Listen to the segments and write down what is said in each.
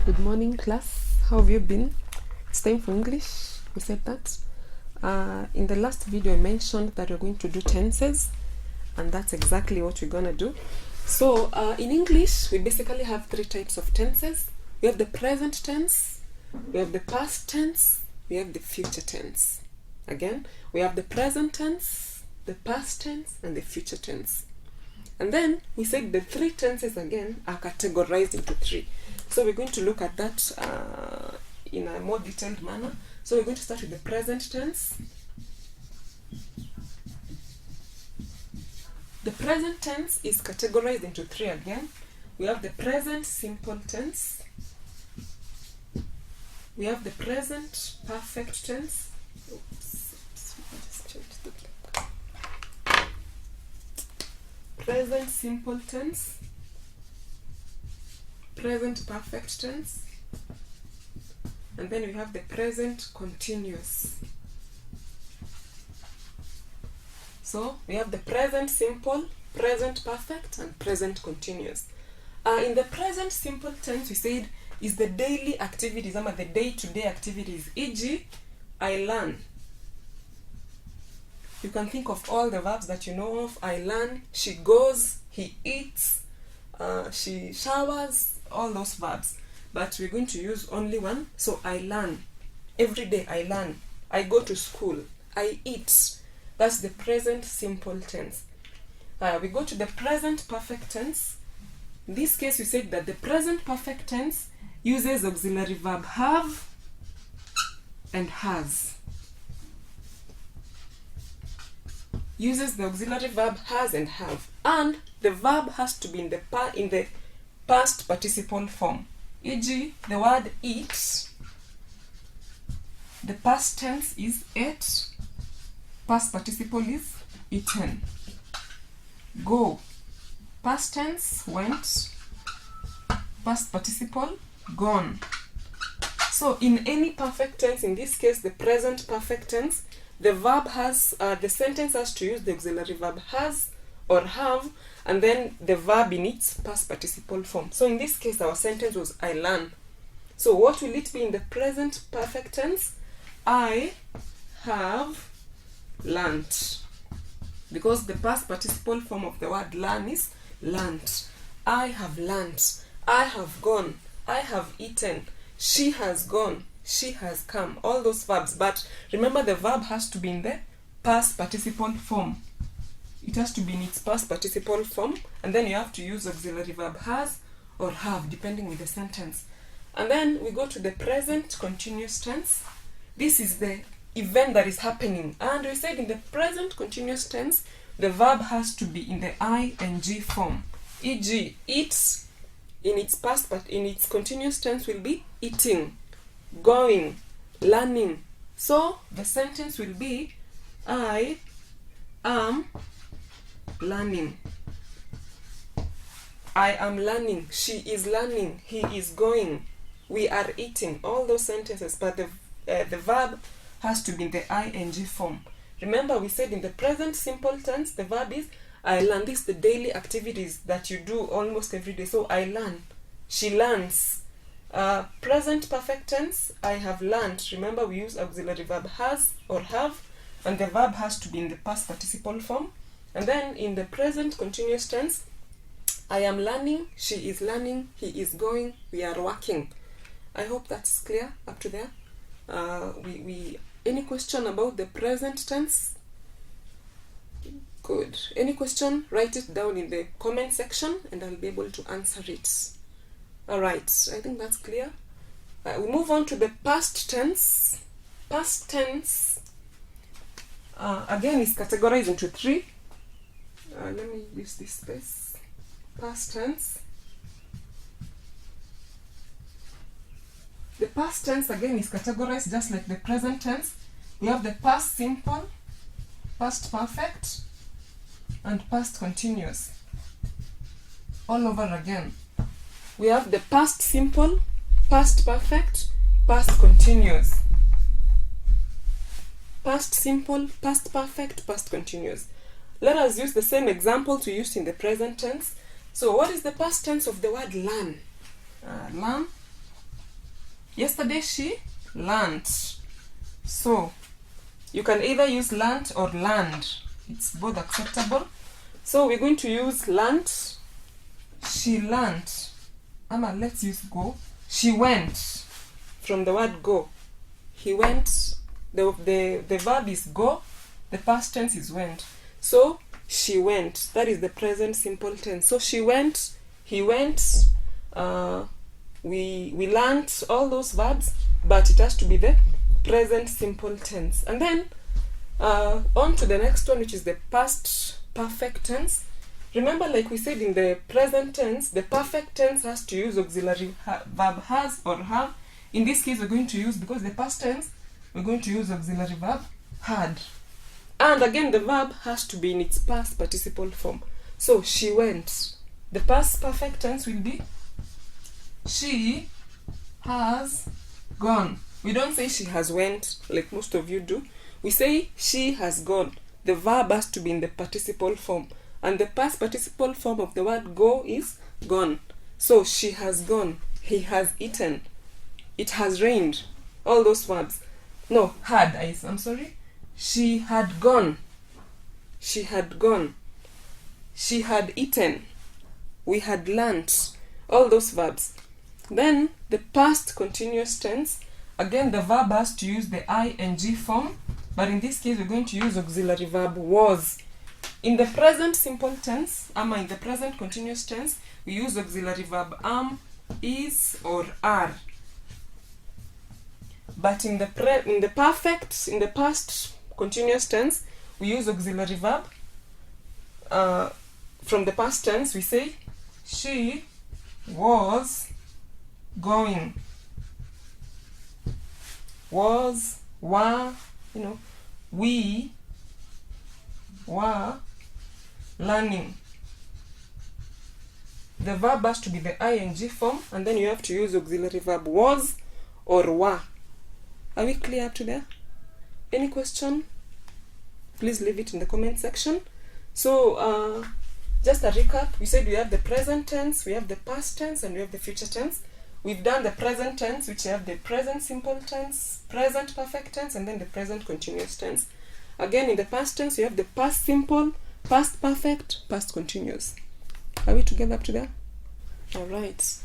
Good morning, class. How have you been? It's time for English. We said that. In the last video, I mentioned that we're going to do tenses, and that's exactly what we're going to do. So, in English, we basically have three types of tenses. We have the present tense, we have the past tense, we have the future tense. Again, we have the present tense, the past tense, and the future tense. And then we said the three tenses again are categorized into three. So we're going to look at that in a more detailed manner. So we're going to start with the present tense. The present tense is categorized into three again. We have the present simple tense. We have the present perfect tense. Present simple tense, present perfect tense, and then we have the present continuous. So we have the present simple, present perfect, and present continuous. In the present simple tense, we said is the daily activities, the day-to-day activities, e.g., I learn. You can think of all the verbs that you know of. I learn, she goes, he eats, she showers, all those verbs. But we're going to use only one. So I learn. Every day I learn. I go to school. I eat. That's the present simple tense. We go to the present perfect tense. In this case, we said that the present perfect tense uses auxiliary verb have and has. Uses the auxiliary verb has and have, and the verb has to be in the past participle form. E.g., the word eat, the past tense is ate, past participle is eaten. Go, past tense went, past participle gone. So in any perfect tense, in this case the present perfect tense, the verb has, the sentence has to use the auxiliary verb has or have, and then the verb in its past participle form. So in this case, our sentence was I learn. So what will it be in the present perfect tense? I have learnt. Because the past participle form of the word learn is learnt. I have learnt. I have gone. I have eaten. She has gone. She has come, all those verbs. But remember, the verb has to be in the past participle form. It has to be in its past participle form, and then you have to use auxiliary verb has or have, depending with the sentence. And then we go to the present continuous tense. This is the event that is happening, and we said in the present continuous tense, the verb has to be in the ing form. E.g., eats in its past, but in its continuous tense will be eating, going, learning. So the sentence will be I am learning. I am learning. She is learning. He is going. We are eating. All those sentences, but the verb has to be in the ing form. Remember, we said in the present simple tense, the verb is I learn. This is the daily activities that you do almost every day. So I learn. She learns. Present perfect tense, I have learned. Remember, we use auxiliary verb has or have, and the verb has to be in the past participle form. And then in the present continuous tense, I am learning, she is learning, he is going, we are working. I hope that's clear up to there. Any question about the present tense? Good. Any question? Write it down in the comment section and I'll be able to answer it. Alright, I think that's clear. We move on to the past tense. Past tense, again, is categorized into three. Let me use this space. Past tense. The past tense, again, is categorized just like the present tense. We have the past simple, past perfect, and past continuous. All over again. We have the past simple, past perfect, past continuous. Past simple, past perfect, past continuous. Let us use the same examples we used in the present tense. So what is the past tense of the word learn? Learn. Yesterday she learnt. So you can either use learnt or learned. It's both acceptable. So we're going to use learnt. She learnt. Ama, let's use go. She went. From the word go. He went. The verb is go. The past tense is went. So she went. That is the present simple tense. So she went. He went. We learnt all those verbs, but it has to be the present simple tense. And then on to the next one, which is the past perfect tense. Remember, like we said, in the present tense, the perfect tense has to use auxiliary verb has or have. In this case, we're going to use, because the past tense, we're going to use auxiliary verb had. And again, the verb has to be in its past participle form. So she went. The past perfect tense will be she has gone. We don't say she has went like most of you do. We say she has gone. The verb has to be in the participle form. And the past participle form of the word go is gone. So she has gone. He has eaten. It has rained. All those verbs. No, had. I'm sorry. She had gone. She had gone. She had eaten. We had learnt. All those verbs. Then the past continuous tense. Again, the verb has to use the ing form. But in this case, we're going to use auxiliary verb was. In the present simple tense, in the present continuous tense, we use auxiliary verb am, is, or are. But in the past continuous tense, we use auxiliary verb. From the past tense, we say she was going. Was, were, we were learning. The verb has to be the ing form, and then you have to use auxiliary verb was or were. Are we clear up to there? Any question? Please leave it in the comment section. So just a recap. We said we have the present tense, we have the past tense, and we have the future tense. We've done the present tense, which have the present simple tense, present perfect tense, and then the present continuous tense. Again, in the past tense, you have the past simple, past perfect, past continuous. Are we together up to there? All right.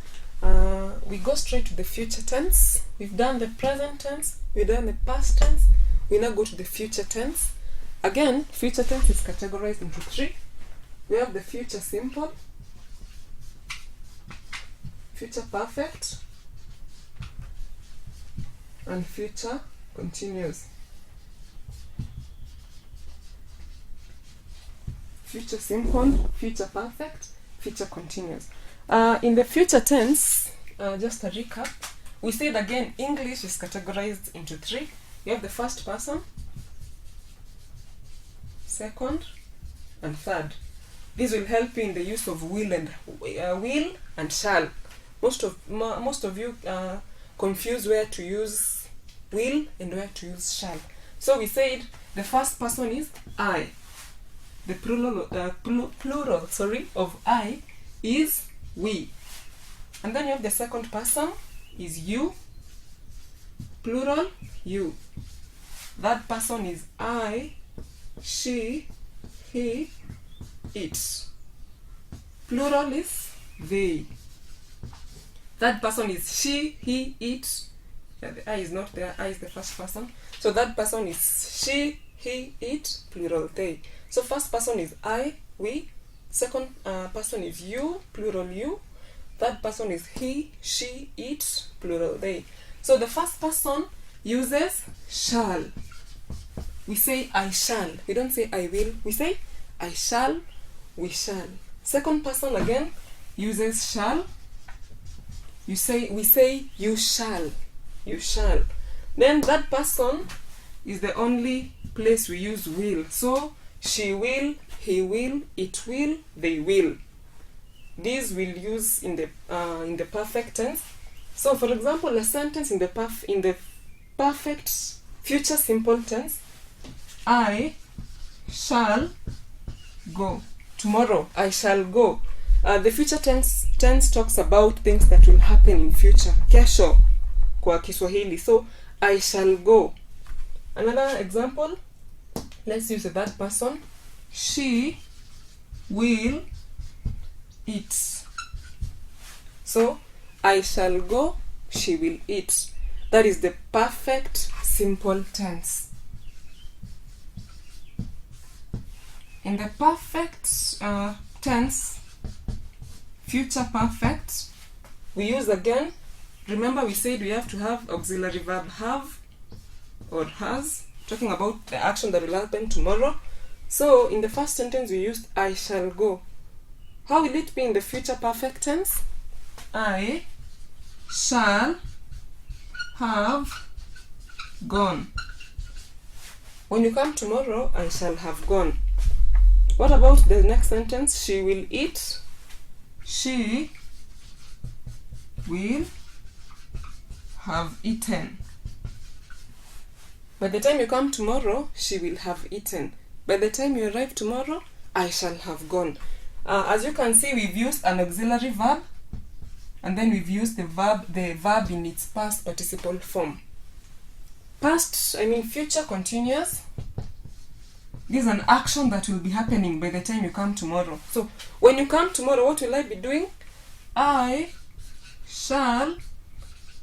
We go straight to the future tense. We've done the present tense, we've done the past tense. We now go to the future tense. Again, future tense is categorized into three. We have the future simple, future perfect, and future continuous. Future simple, future perfect, future continuous. In the future tense, just a recap, we said again English is categorized into three. You have the first person, second, and third. This will help you in the use of will and shall. Most of you confuse where to use will and where to use shall. So we said the first person is I. The plural of I is we. And then you have the second person is you, plural you. That person is I, she, he, it. Plural is they. That person is she, he, it. The I is not there, I is the first person. So that person is she, he, it, plural they. So first person is I, we. Second person is you, plural you. Third person is he, she, it, plural they. So the first person uses shall. We say I shall. We don't say I will. We say I shall, we shall. Second person again uses shall. We say you shall. You shall. Then that person is the only place we use will. So she will, he will, it will, they will. These we'll use in the perfect tense. So for example, a sentence in the perfect future simple tense: I shall go. Tomorrow I shall go. The future tense talks about things that will happen in future. Kesho, kwa Kiswahili. So I shall go. Another example, let's use the third person. She will eat. So I shall go, she will eat. That is the perfect simple tense. In the perfect tense, future perfect, we use again, remember we said we have to have auxiliary verb have or has, talking about the action that will happen tomorrow. So in the first sentence we used I shall go. How will it be in the future perfect tense? I shall have gone. When you come tomorrow, I shall have gone. What about the next sentence? She will eat. She will have eaten. By the time you come tomorrow, she will have eaten. By the time you arrive tomorrow, I shall have gone. As you can see, we've used an auxiliary verb, and then we've used the verb in its past participle form. Future continuous. This is an action that will be happening by the time you come tomorrow. So when you come tomorrow, what will I be doing? I shall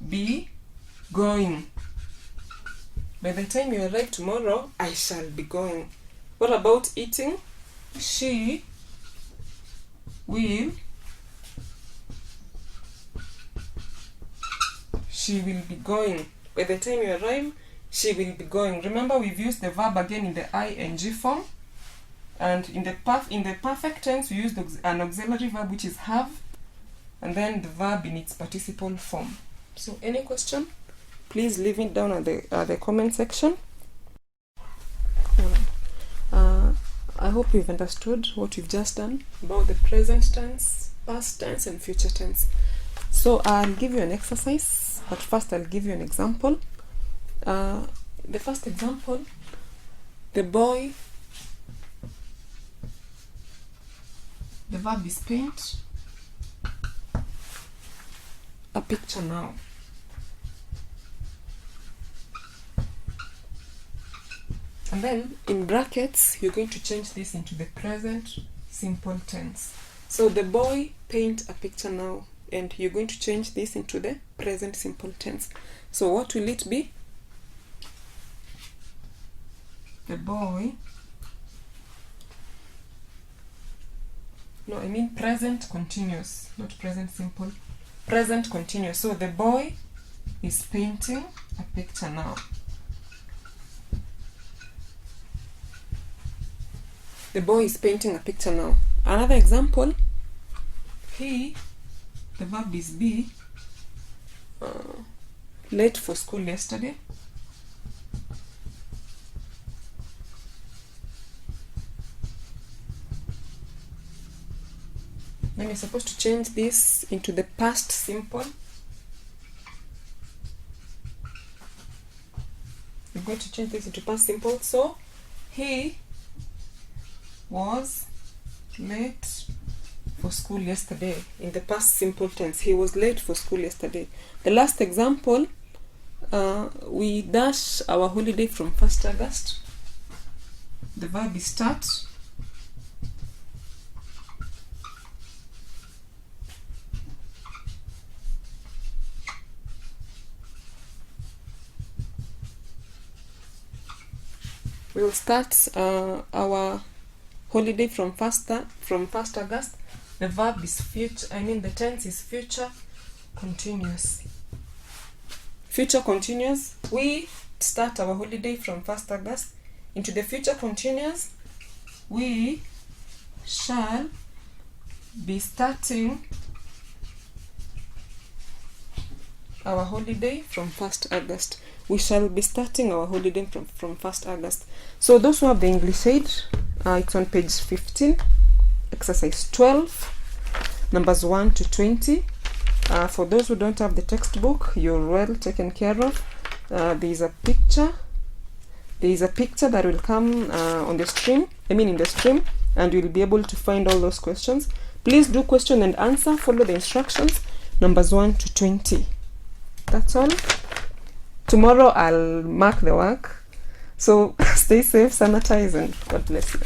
be going. By the time you arrive tomorrow, I shall be going. What about eating? She will be going. By the time you arrive, she will be going. Remember, we've used the verb again in the ing form, and in the perfect tense we used an auxiliary verb which is have, and then the verb in its participle form. So any question, please leave it down at the comment section. I hope you've understood what we've just done about the present tense, past tense, and future tense. So I'll give you an exercise, but first I'll give you an example. The first example, the boy, the verb is paint a picture now. And then in brackets, you're going to change this into the present simple tense. So the boy paint a picture now, and you're going to change this into the present simple tense. So what will it be? The boy, present continuous, not present simple, present continuous. So the boy is painting a picture now. The boy is painting a picture now. Another example, he, the verb is be, late for school yesterday. Then you're supposed to change this into the past simple. You're going to change this into past simple. So he was late for school yesterday. In the past simple tense, he was late for school yesterday. The last example, we dash our holiday from 1st August. The verb is start. We will start our holiday from 1st August. The verb is future, the tense is future continuous. Future continuous. We start our holiday from 1st August. Into the future continuous, we shall be starting our holiday from 1st August. We shall be starting our holiday from 1st August. So those who have the English aid, it's on page 15, exercise 12, numbers 1 to 20. For those who don't have the textbook, you're well taken care of. There is a picture that will come on the stream, in the stream, and you'll be able to find all those questions. Please do question and answer, follow the instructions, numbers 1 to 20. That's all. Tomorrow I'll mark the work. So stay safe, sanitize, and God bless you.